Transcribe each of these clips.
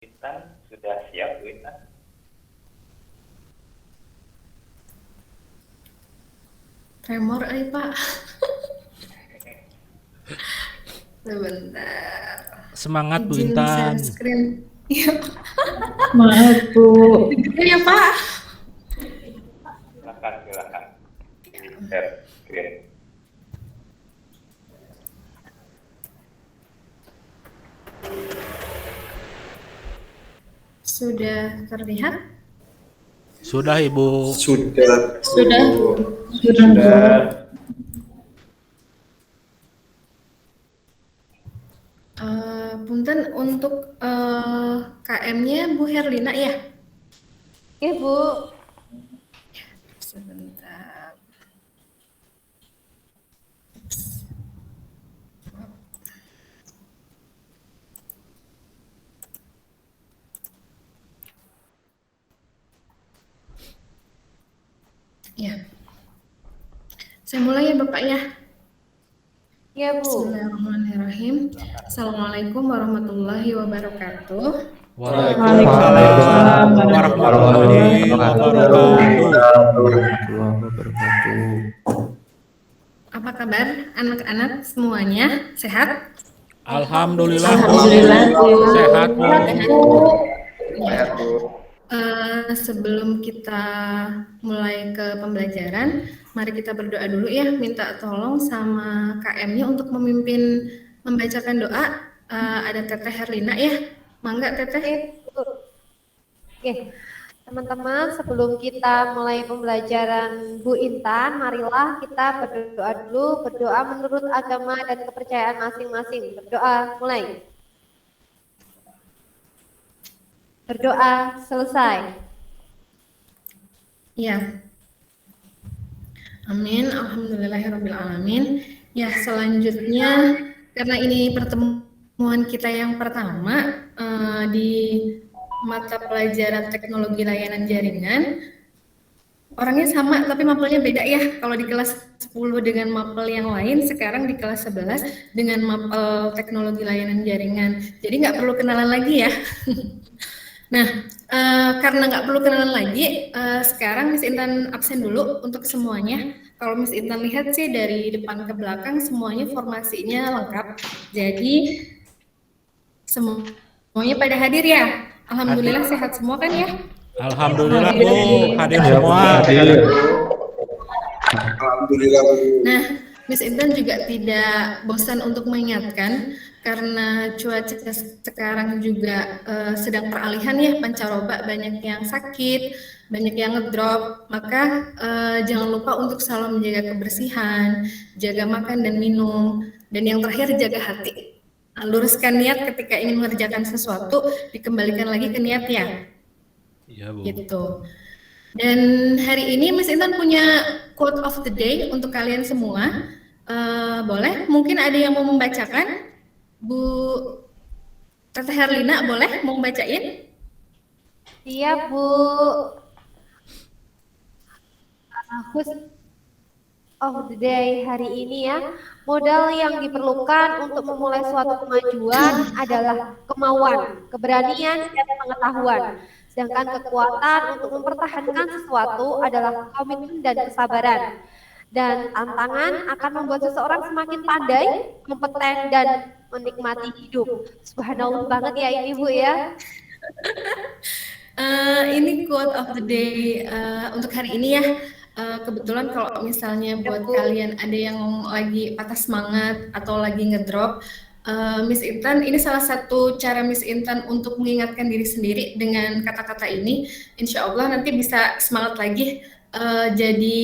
Intan sudah siap, Bu Intan? Tremor Pak. Sebentar. Semangat Bu Izin share Intan. screen. Iya, Maaf Bu. ya Pak. Silakan. Di share screen. Sudah terlihat? Sudah Ibu. Sudah. Sudah. Punten untuk KM-nya Bu Herlina ya? Oke Bu. Sebentar. Ya. Saya mulai ya Bapak ya. Ya Bu. Bismillahirrahmanirrahim. Assalamualaikum warahmatullahi wabarakatuh. Waalaikumsalam warahmatullahi wabarakatuh. Apa kabar anak-anak semuanya? Sehat? Alhamdulillah Bu. Alhamdulillah Bu. Sehat Bu. Sehat, Bu. Sebelum kita mulai ke pembelajaran, mari kita berdoa dulu ya, minta tolong sama KM-nya untuk memimpin membacakan doa. Ada Teteh Herlina ya, mangga Teteh. Oke. Teman-teman, sebelum kita mulai pembelajaran Bu Intan, marilah kita berdoa dulu, berdoa menurut agama dan kepercayaan masing-masing. Berdoa mulai. Berdoa selesai. Ya. Amin, alhamdulillahirrabbilalamin. Ya, selanjutnya karena ini pertemuan kita yang pertama di mata pelajaran teknologi layanan jaringan. Orangnya sama tapi mapelnya beda ya. Kalau di kelas 10 dengan mapel yang lain, sekarang di kelas 11 dengan mapel teknologi layanan jaringan. Jadi nggak perlu kenalan lagi ya. Nah, karena nggak perlu kenalan lagi, sekarang Miss Intan absen dulu untuk semuanya. Kalau Miss Intan lihat sih dari depan ke belakang semuanya formasinya lengkap. Jadi semuanya pada hadir ya. Alhamdulillah sehat semua kan ya? Alhamdulillah Bu. Hadir semua. Alhamdulillah Bu. Nah, Miss Intan juga tidak bosan untuk mengingatkan karena cuaca sekarang juga sedang peralihan ya, pancaroba, banyak yang sakit, banyak yang ngedrop, maka jangan lupa untuk selalu menjaga kebersihan, jaga makan dan minum, dan yang terakhir jaga hati. Luruskan niat ketika ingin mengerjakan sesuatu, dikembalikan lagi ke niat ya. Iya Bu. Gitu. Dan hari ini Miss Intan punya quote of the day untuk kalian semua. Boleh? Mungkin ada yang mau membacakan? Bu Teteh Herlina boleh mau membacain? Iya Bu. Quote of the day hari ini ya. Modal yang diperlukan untuk memulai suatu kemajuan adalah kemauan, keberanian, dan pengetahuan. Sedangkan kekuatan untuk mempertahankan sesuatu adalah komitmen dan kesabaran. Dan tantangan akan membuat seseorang semakin pandai, kompeten, dan menikmati hidup. Subhanallah banget ya ini Bu ya. Ini quote of the day untuk hari ini ya. Kebetulan kalau misalnya buat kalian ada yang lagi patah semangat atau lagi ngedrop, Miss Intan, ini salah satu cara Miss Intan untuk mengingatkan diri sendiri dengan kata-kata ini. Insya Allah nanti bisa semangat lagi, jadi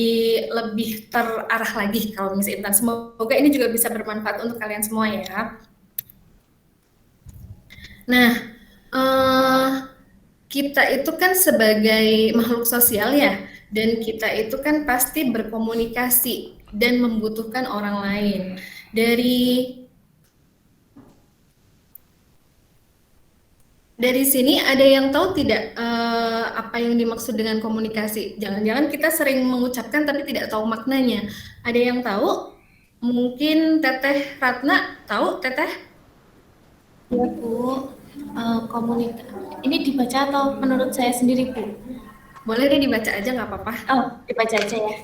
lebih terarah lagi kalau Miss Intan. Semoga ini juga bisa bermanfaat untuk kalian semua ya. Nah, kita itu kan sebagai makhluk sosial ya, dan kita itu kan pasti berkomunikasi dan membutuhkan orang lain. Dari sini ada yang tahu tidak apa yang dimaksud dengan komunikasi? Jangan-jangan kita sering mengucapkan tapi tidak tahu maknanya. Ada yang tahu? Mungkin Teteh Ratna tahu, Teteh? Ya Bu. Ini dibaca atau menurut saya sendiri, Bu? Boleh deh dibaca aja nggak apa-apa. Oh, dibaca aja ya.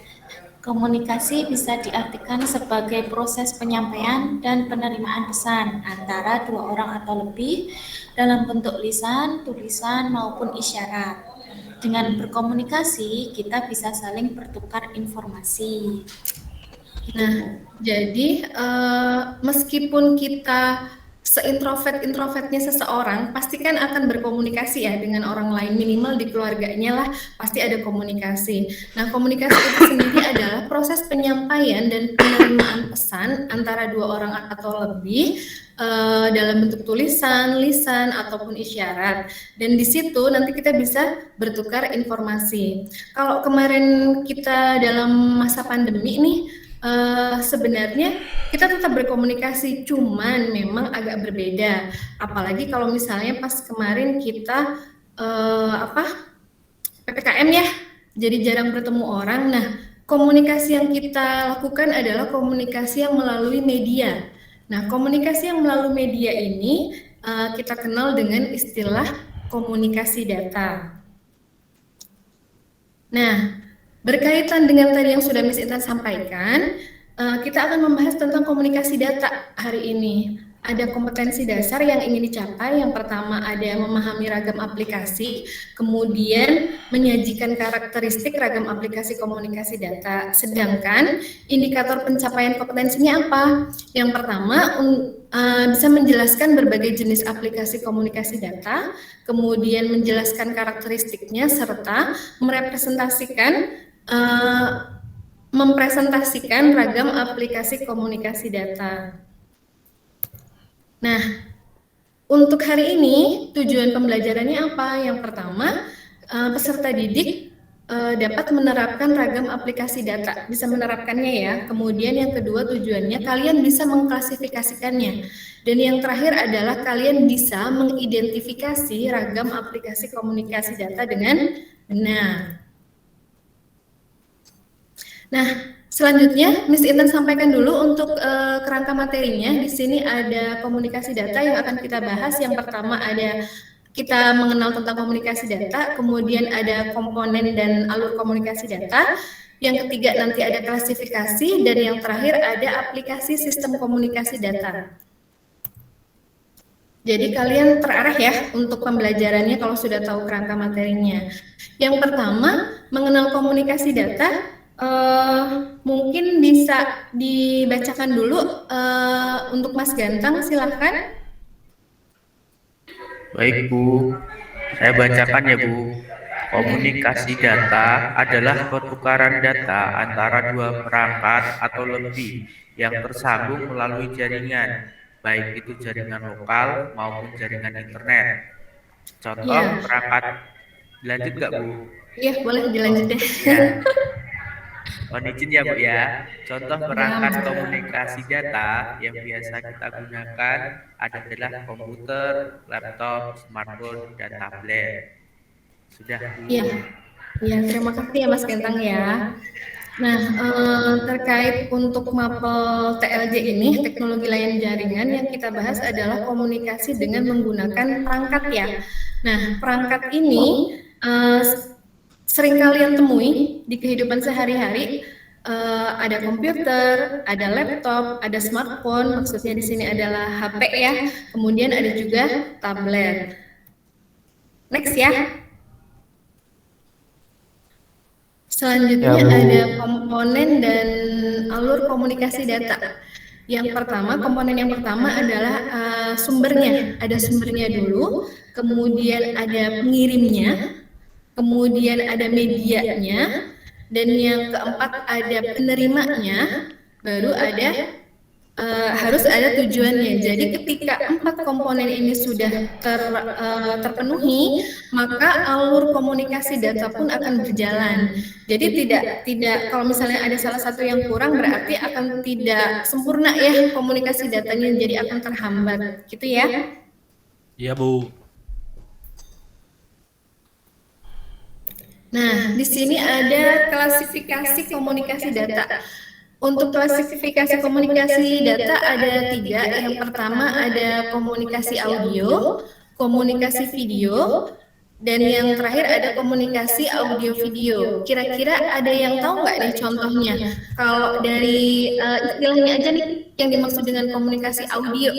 Komunikasi bisa diartikan sebagai proses penyampaian dan penerimaan pesan antara dua orang atau lebih dalam bentuk lisan, tulisan, maupun isyarat. Dengan berkomunikasi, kita bisa saling bertukar informasi. Nah, jadi meskipun kita seintrovert-introvertnya seseorang, pasti kan akan berkomunikasi ya dengan orang lain, minimal di keluarganya lah pasti ada komunikasi. Nah, komunikasi itu sendiri adalah proses penyampaian dan penerimaan pesan antara dua orang atau lebih dalam bentuk tulisan, lisan, ataupun isyarat. Dan di situ nanti kita bisa bertukar informasi. Kalau kemarin kita dalam masa pandemi nih, sebenarnya kita tetap berkomunikasi, cuman memang agak berbeda. Apalagi kalau misalnya pas kemarin kita PPKM ya, jadi jarang bertemu orang. Nah, komunikasi yang kita lakukan adalah komunikasi yang melalui media. Nah, komunikasi yang melalui media ini kita kenal dengan istilah komunikasi data. Nah, berkaitan dengan tadi yang sudah Miss Intan sampaikan, kita akan membahas tentang komunikasi data hari ini. Ada kompetensi dasar yang ingin dicapai. Yang pertama ada memahami ragam aplikasi, kemudian menyajikan karakteristik ragam aplikasi komunikasi data. Sedangkan indikator pencapaian kompetensinya apa? Yang pertama bisa menjelaskan berbagai jenis aplikasi komunikasi data, kemudian menjelaskan karakteristiknya serta mempresentasikan ragam aplikasi komunikasi data. Nah, untuk hari ini tujuan pembelajarannya apa? Yang pertama, peserta didik dapat menerapkan ragam aplikasi data, bisa menerapkannya ya. Kemudian yang kedua tujuannya kalian bisa mengklasifikasikannya. Dan yang terakhir adalah kalian bisa mengidentifikasi ragam aplikasi komunikasi data dengan benar. Nah, selanjutnya Miss Intan sampaikan dulu untuk kerangka materinya. Di sini ada komunikasi data yang akan kita bahas. Yang pertama ada kita mengenal tentang komunikasi data, kemudian ada komponen dan alur komunikasi data. Yang ketiga nanti ada klasifikasi, dan yang terakhir ada aplikasi sistem komunikasi data. Jadi kalian terarah ya untuk pembelajarannya kalau sudah tahu kerangka materinya. Yang pertama, mengenal komunikasi data. Mungkin bisa dibacakan dulu untuk Mas Gantang, silahkan. Baik Bu, saya bacakan ya Bu. Komunikasi data adalah pertukaran data antara dua perangkat atau lebih yang tersambung melalui jaringan, baik itu jaringan lokal maupun jaringan internet. Contoh perangkat, lanjut nggak Bu? Iya, boleh dilanjut deh. Ya. Mohon izin ya Bu ya. Contoh perangkat komunikasi data yang biasa kita gunakan adalah komputer, laptop, smartphone, dan tablet. Sudah Bu. Iya, terima kasih ya Mas Gantang ya. Nah, terkait untuk mapel TLJ ini, teknologi layanan jaringan, yang kita bahas adalah komunikasi dengan menggunakan perangkat ya. Nah, perangkat ini sering kalian temui di kehidupan sehari-hari. Ada komputer, ada laptop, ada smartphone, maksudnya di sini adalah HP ya. Kemudian ada juga tablet. Next ya. Selanjutnya ada komponen dan alur komunikasi data. Yang pertama, komponen yang pertama adalah sumbernya. Ada sumbernya dulu, kemudian ada pengirimnya, kemudian ada medianya, dan yang keempat ada penerimanya, baru ada harus ada tujuannya. Jadi ketika 4 komponen ini sudah terpenuhi, maka alur komunikasi data pun akan berjalan. Jadi tidak kalau misalnya ada salah satu yang kurang, berarti akan tidak sempurna ya komunikasi datanya, jadi akan terhambat, gitu ya. Iya Bu. Nah, di sini ada klasifikasi komunikasi data. Untuk klasifikasi komunikasi data ada 3. Yang pertama ada komunikasi audio, komunikasi video, dan yang terakhir ada komunikasi audio video. Kira-kira ada yang tahu nggak nih contohnya? Kalau dari istilahnya aja nih yang dimaksud dengan komunikasi audio.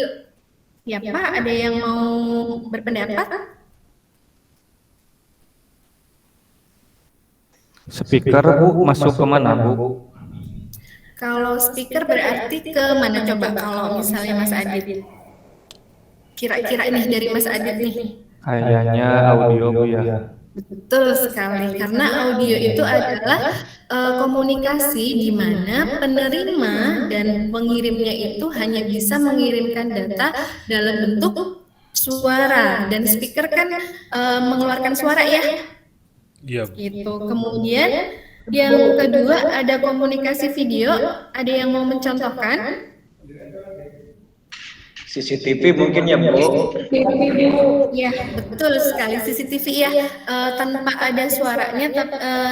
Ya Pak, ada yang mau berpendapat? Speaker Bu masuk ke mana Bu? Kalau speaker berarti ke mana coba kalau misalnya Mas Adit? Kira-kira nih dari Mas Adit nih. Kayaknya audio Bu ya. Betul sekali, karena audio itu adalah komunikasi di mana penerima dan pengirimnya itu hanya bisa mengirimkan data dalam bentuk suara, dan speaker kan mengeluarkan suara ya. Iya. Gitu. Kemudian yang kedua ada komunikasi video. Ada yang mau mencontohkan? CCTV mungkin ya Bu. Ya, betul sekali CCTV ya. Tanpa ada suaranya,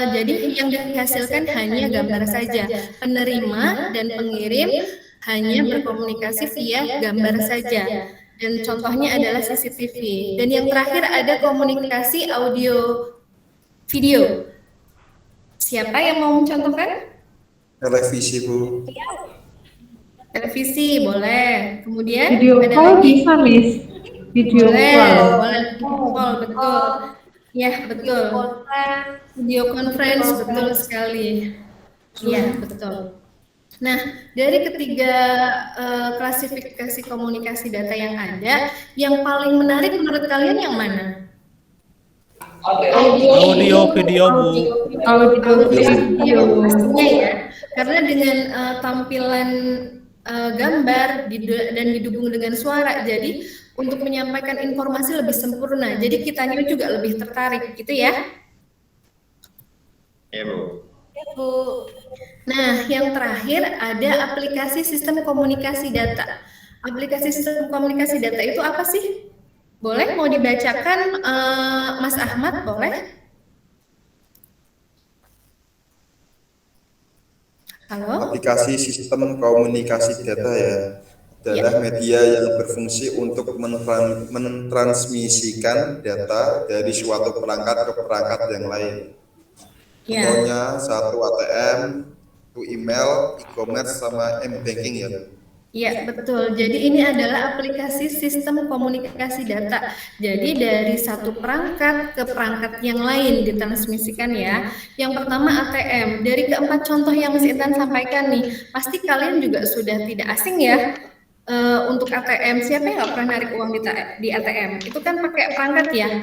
jadi yang dihasilkan hanya gambar saja. Penerima dan pengirim hanya berkomunikasi via gambar saja. Dan contohnya adalah CCTV. Dan yang terakhir ada komunikasi audio video. Siapa yang mau mencontohkan? Televisi Bu. Televisi boleh. Kemudian Video ada call lagi. bisa, Miss. Video Boleh, call. boleh video call, betul. Ya, betul. Video conference, betul sekali. Iya, betul. Nah, dari ketiga klasifikasi komunikasi data yang ada, yang paling menarik menurut kalian yang mana? Audio, video Bu. Audio video. Pastinya ya, karena dengan tampilan gambar dan didukung dengan suara, jadi untuk menyampaikan informasi lebih sempurna. Jadi kitanya juga lebih tertarik, gitu ya. Iya Bu. Nah, yang terakhir ada aplikasi sistem komunikasi data. Aplikasi sistem komunikasi data itu apa sih? Boleh mau dibacakan Mas Ahmad, boleh? Halo? Aplikasi sistem komunikasi data ya adalah media yang berfungsi untuk mentransmisikan data dari suatu perangkat ke perangkat yang lain. Ya. Contohnya satu ATM, satu email, e-commerce, sama m-banking ya. Iya, betul. Jadi ini adalah aplikasi sistem komunikasi data. Jadi dari satu perangkat ke perangkat yang lain ditransmisikan ya. Yang pertama ATM. Dari keempat contoh yang Mas Intan sampaikan nih, pasti kalian juga sudah tidak asing ya untuk ATM. Siapa yang nggak pernah narik uang di ATM? Itu kan pakai perangkat ya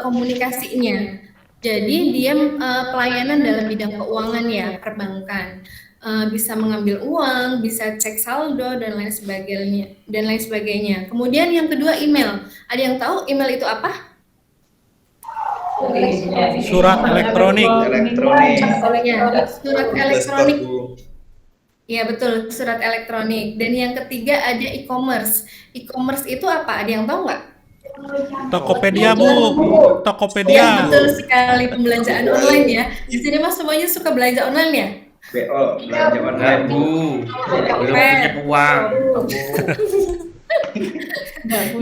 komunikasinya. Jadi dia pelayanan dalam bidang keuangan ya, perbankan. Bisa mengambil uang, bisa cek saldo dan lain sebagainya. Kemudian yang kedua email. Ada yang tahu email itu apa? Surat elektronik. Ya, surat elektronik. Bu. Ya betul, surat elektronik. Dan yang ketiga ada e-commerce. E-commerce itu apa? Ada yang tahu nggak? Tokopedia Bu. Tokopedia. Ya betul sekali, pembelanjaan online ya. Di sini Mas semuanya suka belanja online ya? BO belanja online Bu. Belum punya uang.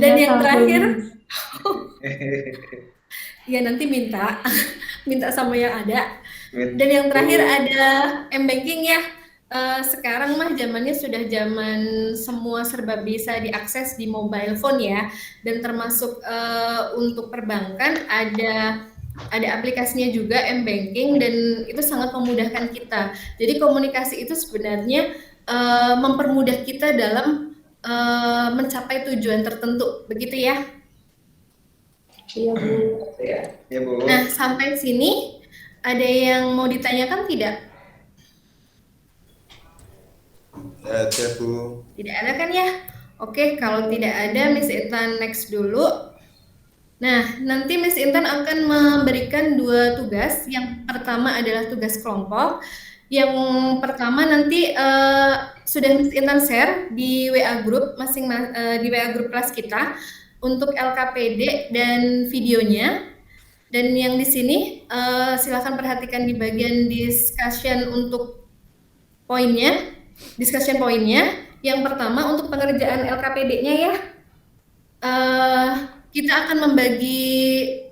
Dan yang terakhir, ya nanti minta sama yang ada. Dan yang terakhir ada m-banking ya. Sekarang mah zamannya sudah zaman semua serba bisa diakses di mobile phone ya. Dan termasuk untuk perbankan ada aplikasinya juga m-banking, dan itu sangat memudahkan kita. Jadi komunikasi itu sebenarnya mempermudah kita dalam mencapai tujuan tertentu, begitu ya? Iya Bu. Iya Bu. Nah, sampai sini ada yang mau ditanyakan tidak? Ada Bu. Tidak ada kan ya? Oke, kalau tidak ada Miss Intan next dulu. Nah, nanti Miss Intan akan memberikan 2 tugas. Yang pertama adalah tugas kelompok. Yang pertama nanti sudah Miss Intan share di WA group di WA group kelas kita untuk LKPD dan videonya. Dan yang di sini silakan perhatikan di bagian discussion untuk poinnya. Discussion poinnya. Yang pertama untuk pengerjaan LKPD-nya ya. kita akan membagi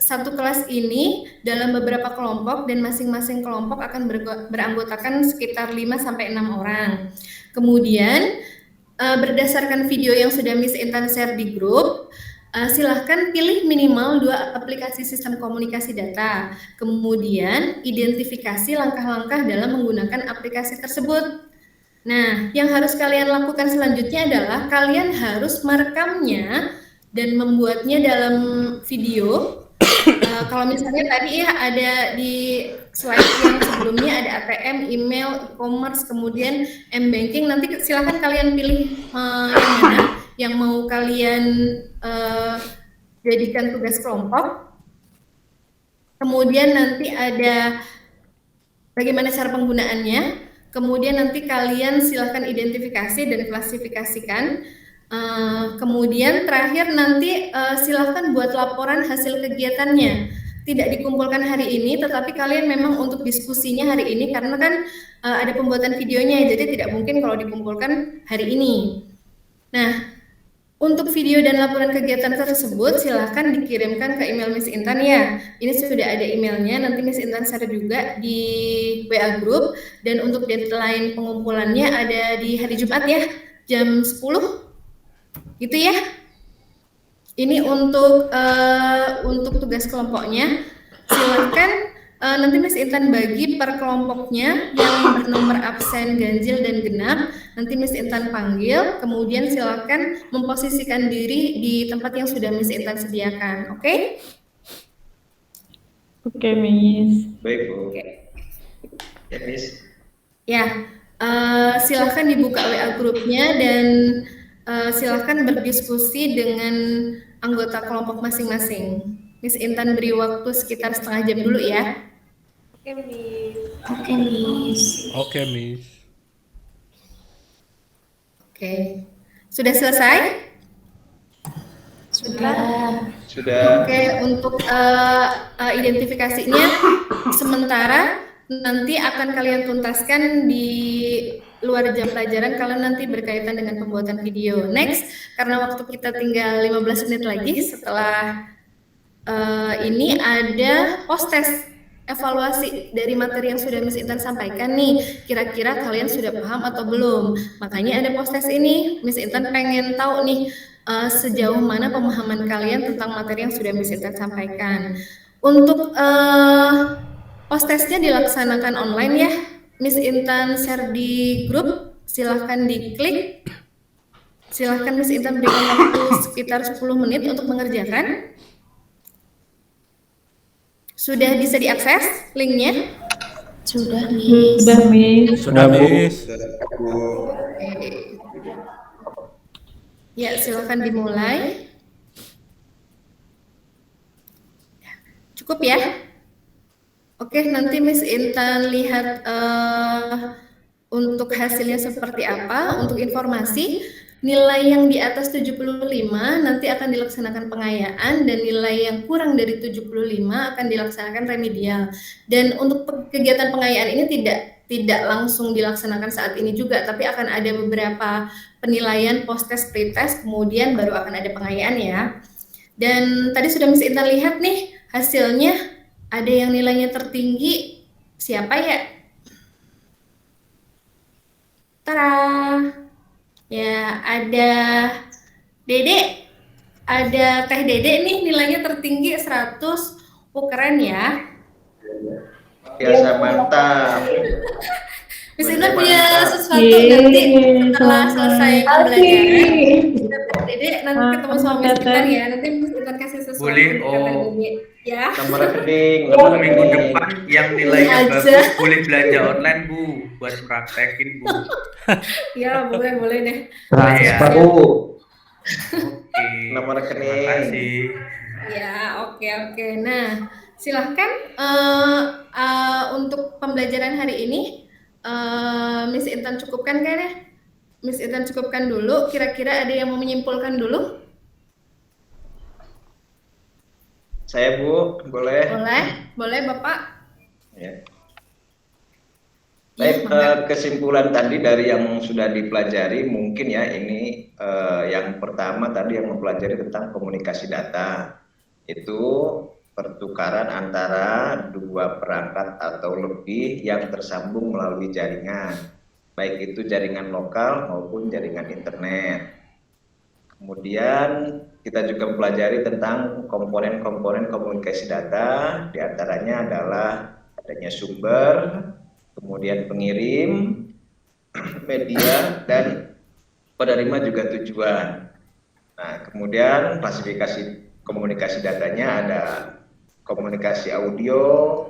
satu kelas ini dalam beberapa kelompok dan masing-masing kelompok akan beranggotakan sekitar 5 sampai 6 orang. Kemudian berdasarkan video yang sudah Miss Intan share di grup, silahkan pilih minimal 2 aplikasi sistem komunikasi data. Kemudian identifikasi langkah-langkah dalam menggunakan aplikasi tersebut. Nah, yang harus kalian lakukan selanjutnya adalah kalian harus merekamnya dan membuatnya dalam video. Kalau misalnya tadi ya ada di slide yang sebelumnya ada ATM, email, e-commerce, kemudian m-banking. Nanti silakan kalian pilih yang mana yang mau kalian jadikan tugas kelompok. Kemudian nanti ada bagaimana cara penggunaannya. Kemudian nanti kalian silakan identifikasi dan klasifikasikan. Kemudian terakhir nanti silahkan buat laporan hasil kegiatannya. Tidak dikumpulkan hari ini, tetapi kalian memang untuk diskusinya hari ini karena kan ada pembuatan videonya, jadi tidak mungkin kalau dikumpulkan hari ini. Nah, untuk video dan laporan kegiatan tersebut silahkan dikirimkan ke email Miss Intan ya. Ini sudah ada emailnya, nanti Miss Intan share juga di WA Group. Dan untuk deadline pengumpulannya ada di hari Jumat ya, jam 10. Gitu ya. Ini untuk tugas kelompoknya. Silakan nanti Miss Intan bagi per kelompoknya yang bernomor absen, ganjil, dan genap. Nanti Miss Intan panggil, kemudian silakan memposisikan diri di tempat yang sudah Miss Intan sediakan. Oke? Oke, Miss. Baik, Bu. Ya, Miss. Ya, silakan dibuka WA grupnya dan silakan berdiskusi dengan anggota kelompok masing-masing. Miss Intan beri waktu sekitar setengah jam dulu ya. Oke, Miss. Oke, Miss. Oke, Miss. Oke. Sudah selesai? Sudah. Sudah. Oke, untuk identifikasinya sementara nanti akan kalian tuntaskan di luar jam pelajaran kalau nanti berkaitan dengan pembuatan video. Next, karena waktu kita tinggal 15 menit lagi setelah ini ada post-test evaluasi dari materi yang sudah Miss Intan sampaikan nih. Kira-kira kalian sudah paham atau belum? Makanya ada post-test ini. Miss Intan pengen tahu nih sejauh mana pemahaman kalian tentang materi yang sudah Miss Intan sampaikan. Untuk post-testnya dilaksanakan online ya. Miss Intan share di grup, silahkan diklik. Silahkan Miss Intan berikan waktu sekitar 10 menit untuk mengerjakan. Sudah bisa diakses linknya? Sudah, Miss. Sudah, Miss. Sudah, Miss. Ya, silakan dimulai. Cukup ya? Oke, nanti Miss Intan lihat untuk hasilnya seperti apa. Untuk informasi, nilai yang di atas 75 nanti akan dilaksanakan pengayaan dan nilai yang kurang dari 75 akan dilaksanakan remedial. Dan untuk kegiatan pengayaan ini tidak langsung dilaksanakan saat ini juga, tapi akan ada beberapa penilaian post-test, pre-test, kemudian baru akan ada pengayaan ya. Dan tadi sudah Miss Intan lihat nih hasilnya, ada yang nilainya tertinggi, siapa ya? Tara! Ya, ada Dede, ada Teh Dede nih nilainya tertinggi 100. Oh, keren ya. Biasa mantap. Miss Intan punya sesuatu nanti setelah selesai pembelajaran. Dede nanti ketemu sama Miss Intan ya. Nanti Miss Intan kasih sesuatu. Boleh, Dede. Ya. Nomor rekening. Minggu depan yang nilainya bagus boleh belanja online, Bu, buat praktekin, Bu. Ya, boleh deh. Ya. Oke. Nomor rekening. Terima kasih. Ya, oke. Nah, silahkan untuk pembelajaran hari ini Miss Intan cukupkan kan ya? Miss Intan cukupkan dulu. Kira-kira ada yang mau menyimpulkan dulu? Saya, Bu, boleh? Boleh Bapak. Ya. Baik, mangga. kesimpulan tadi dari yang sudah dipelajari mungkin ya ini yang pertama tadi yang mempelajari tentang komunikasi data itu pertukaran antara dua perangkat atau lebih yang tersambung melalui jaringan, baik itu jaringan lokal maupun jaringan internet. Kemudian kita juga mempelajari tentang komponen-komponen komunikasi data, diantaranya adalah adanya sumber, kemudian pengirim, media, dan penerima juga tujuan. Nah, kemudian klasifikasi komunikasi datanya ada komunikasi audio,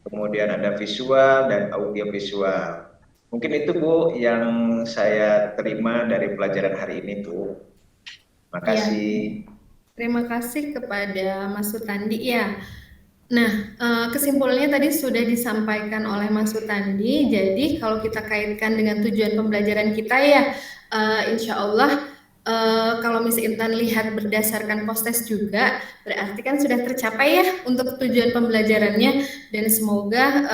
kemudian ada visual dan audio visual. Mungkin itu Bu yang saya terima dari pelajaran hari ini Bu. Makasih. Terima kasih kepada Mas Sutandi ya. Nah, kesimpulannya tadi sudah disampaikan oleh Mas Sutandi. Jadi kalau kita kaitkan dengan tujuan pembelajaran kita ya, insya Allah kalau Miss Intan lihat berdasarkan postes juga, berarti kan sudah tercapai ya untuk tujuan pembelajarannya. Dan semoga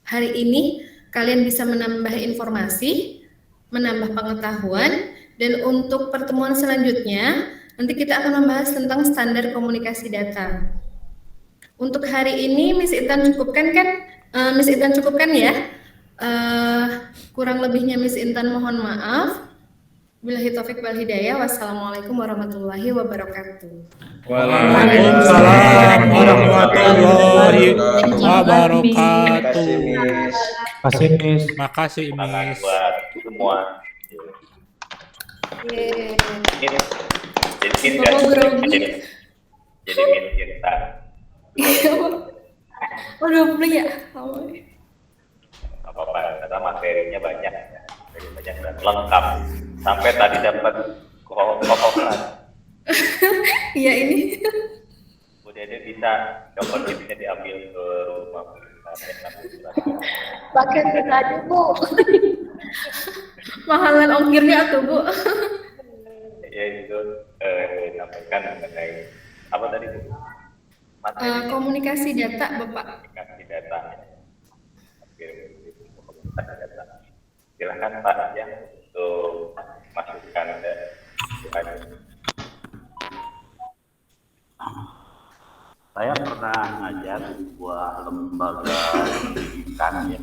hari ini kalian bisa menambah informasi, menambah pengetahuan, dan untuk pertemuan selanjutnya nanti kita akan membahas tentang standar komunikasi data. Untuk hari ini Miss Intan cukupkan kan? Miss Intan cukupkan ya. Kurang lebihnya Miss Intan mohon maaf. Billahi taufik wal hidayah. Wassalamualaikum warahmatullahi wabarakatuh. Waalaikumsalam warahmatullahi wabarakatuh. Makasih, Miss. Makasih, Miss. Buat semua. Jadi Miss Intan. Oh, 20 ya? Apa-apa, karena materinya banyak dan lengkap. Sampai tadi dapat kokokan. Iya ini. Bu Dede bisa coba tipsnya diambil ke rumah. Pakai kita aja Bu. Mahalan ongkirnya tuh Bu. Ya itu sampaikan mengenai apa tadi Bu? Komunikasi data Bapak. Komunikasi data. Silakan Pak ya untuk masukkan dan saya pernah ngajar di sebuah lembaga pendidikan ya.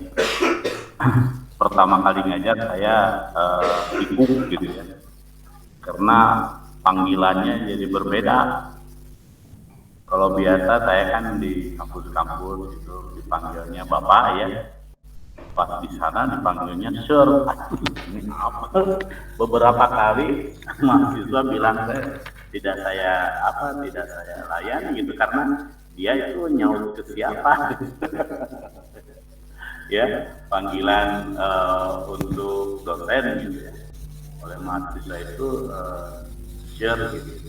Pertama kali ngajar saya bingung gitu ya, karena panggilannya jadi berbeda. Kalau biasa saya kan di kampus-kampus itu dipanggilnya Bapak ya, pas di sana dipanggilnya Sir. Ini apa? Beberapa kali mahasiswa bilang tidak saya layani gitu, karena dia itu nyaut ke siapa. Ya, panggilan untuk dosen gitu ya, oleh mahasiswa itu Sir gitu.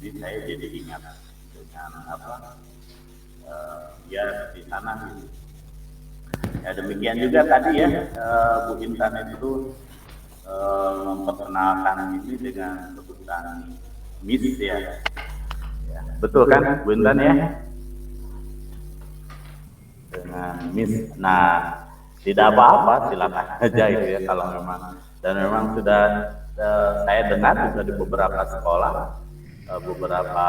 Jadi saya jadi ingat dengan ya di sana gitu. Ya demikian juga tadi ya Bu Intan itu memperkenalkan ini dengan sebutan Miss ya. Ya, betul kan Bu Intan ya? Dengan Miss. Nah, tidak apa-apa, silakan aja gitu ya kalau memang, dan memang sudah saya dengar juga di beberapa sekolah beberapa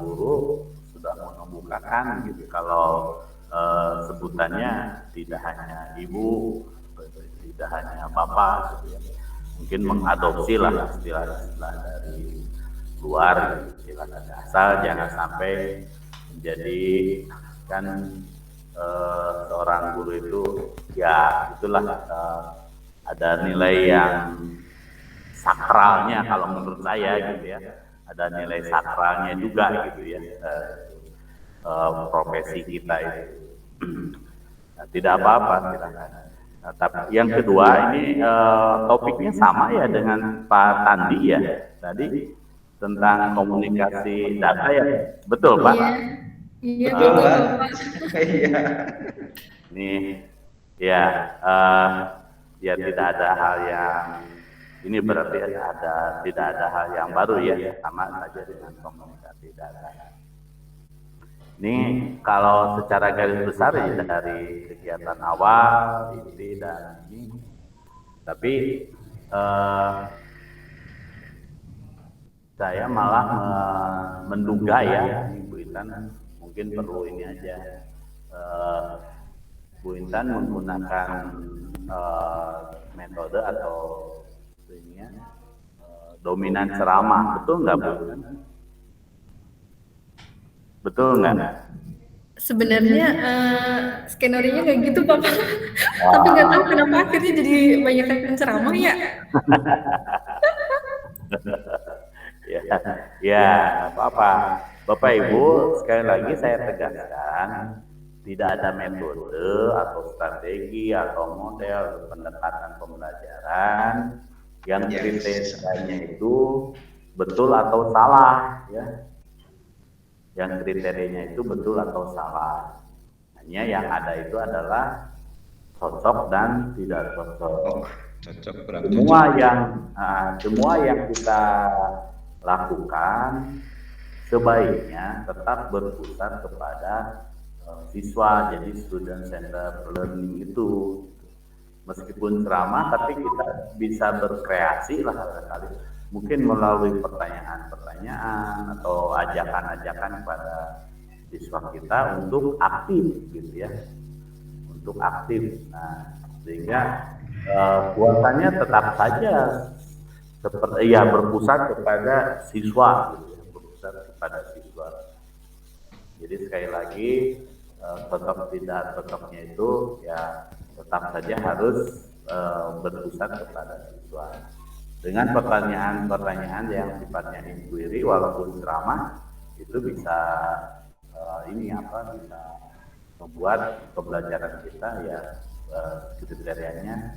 guru sudah mengemukakan gitu kalau sebutannya tidak hanya ibu, tidak hanya bapak gitu ya. Mungkin mengadopsi lah istilah-istilah dari luar gitu, silakan, asal jangan sampai menjadi kan seorang guru itu ya itulah ada nilai yang sakralnya kalau menurut saya gitu ya, ada nilai sakralnya juga gitu ya, profesi kita itu. Nah, tidak apa-apa silakan. Nah, tapi yang kedua ini topiknya sama ya dengan Pak Tandi ya tadi tentang komunikasi data ya, betul Pak? Iya, betul Pak. Iya. Nih ya ya tidak ada hal yang ini berarti tidak ada hal yang baru ya, sama saja dengan komunikasi data. Ini kalau secara garis besar ya dari kegiatan awal, inti dan ini. Tapi saya malah menduga ya, Bu Intan mungkin perlu ini aja. Bu Intan menggunakan metode atau ini ya, dominan ceramah, betul nggak Bu? Betul nggak? Sebenarnya skenario-nya nggak gitu Bapak, tapi nggak tahu kenapa akhirnya jadi banyak yang ceramah ya. Ya, apa-apa. Bapak Ibu, sekali lagi saya tegaskan, tidak ada metode atau strategi atau model pendekatan pembelajaran yang kriterianya itu betul atau salah, ya. Yang kriterianya itu betul atau salah. Hanya yang ada itu adalah cocok dan tidak cocok. Semua yang kita lakukan sebaiknya tetap berpusat kepada siswa, jadi student center learning itu. Meskipun ceramah, tapi kita bisa berkreasi lah barangkali. Mungkin melalui pertanyaan-pertanyaan atau ajakan-ajakan kepada siswa kita untuk aktif gitu ya. Untuk aktif. Nah, sehingga buatannya tetap saja seperti ya berpusat kepada siswa gitu ya, berpusat kepada siswa. Jadi sekali lagi cocok tidak cocoknya itu ya tetap saja harus berpusat kepada siswa. Dengan pertanyaan-pertanyaan yang sifatnya inquiry walaupun ceramah itu bisa bisa membuat pembelajaran kita ya kriterianya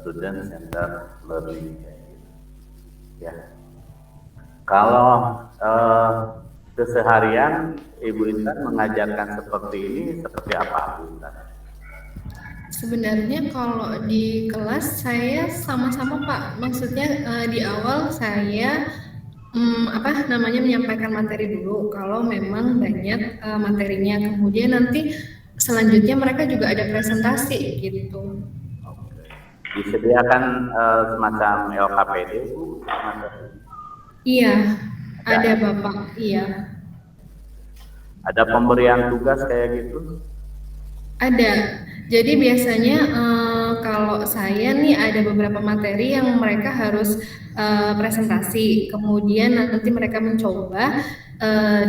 student center learning ya. Kalau keseharian Ibu Intan mengajarkan seperti ini seperti apa Bu Intan? Sebenarnya kalau di kelas saya sama-sama Pak, maksudnya di awal saya menyampaikan materi dulu kalau memang banyak materinya, kemudian nanti selanjutnya mereka juga ada presentasi gitu. Disediakan semacam LKPD Bu? Iya, ada Bapak, iya. Ada pemberian tugas kayak gitu? Ada. Jadi biasanya kalau saya nih ada beberapa materi yang mereka harus presentasi, kemudian nanti mereka mencoba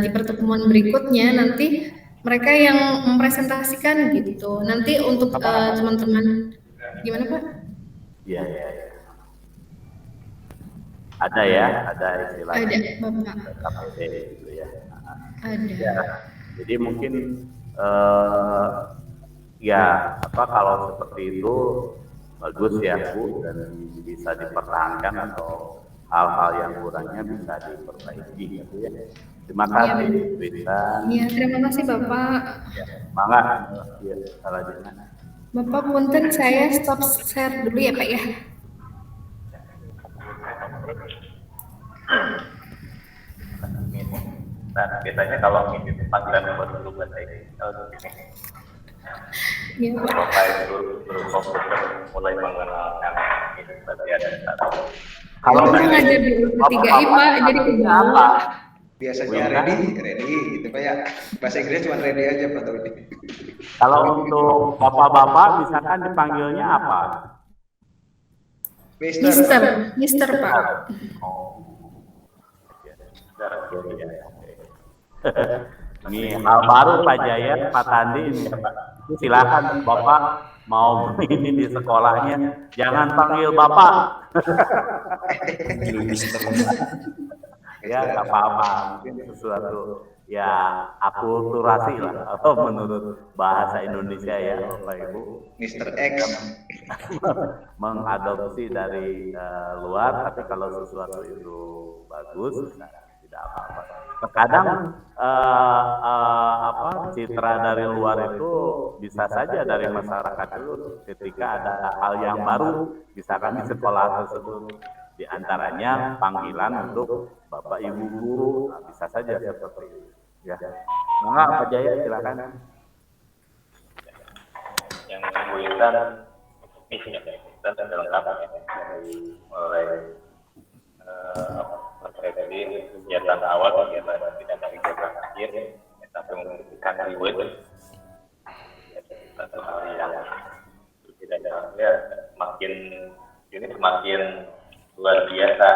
di pertemuan berikutnya nanti mereka yang mempresentasikan gitu. Nanti untuk teman-teman gimana Pak? Iya. Ada ya, ada istilahnya. Ada Bapak. KPD gitu ya. Ada. Ya, jadi mungkin kalau seperti itu bagus ya Bu, dan bisa dipertahankan atau hal-hal yang kurangnya bisa diperbaiki gitu ya. Terima kasih Bu Intan. Iya, terima kasih Bapak. Ya, semangat ya, salah jangan. Bapak punten saya stop share dulu ya Pak ya. Nah, biasanya kalau ini panggilan nomor dulu bahasa Inggris begini. Iya, Pak. Guru komputer mulai mengenalkan ini berarti ada satu. Kalau ada di ketiga IPA jadi apa? Biasanya ready gitu Pak ya. Bahasa Inggris cuma ready aja Pak Taudi. Kalau untuk bapak-bapak misalkan dipanggilnya apa? Mister Pak. Ini hal baru Pak Jaya, Pak Tandi ini Pak. Silakan Bapak mau ini di sekolahnya, jangan panggil Bapak. Ya nggak apa-apa, mungkin sesuatu ya akulturasi lah menurut bahasa Indonesia ya Bapak Ibu. Mr. X mengadopsi dari luar, tapi kalau sesuatu itu bagus, nah, tidak apa-apa. Terkadang citra dari luar itu bisa saja dari masyarakat dulu ketika ada hal yang baru, misalkan di sekolah tersebut, di antaranya panggilan untuk Bapak Ibu guru, nah, bisa saja seperti itu. Ya. Mangga Pak Jaya silakan. Yang Bu Intan misinya Intan sudah lengkap ya, dari mulai tadi kegiatan awal, kegiatan tidak dari kegiatan akhir sampai memberikan reward satu hal yang tidak ada, semakin ini semakin luar biasa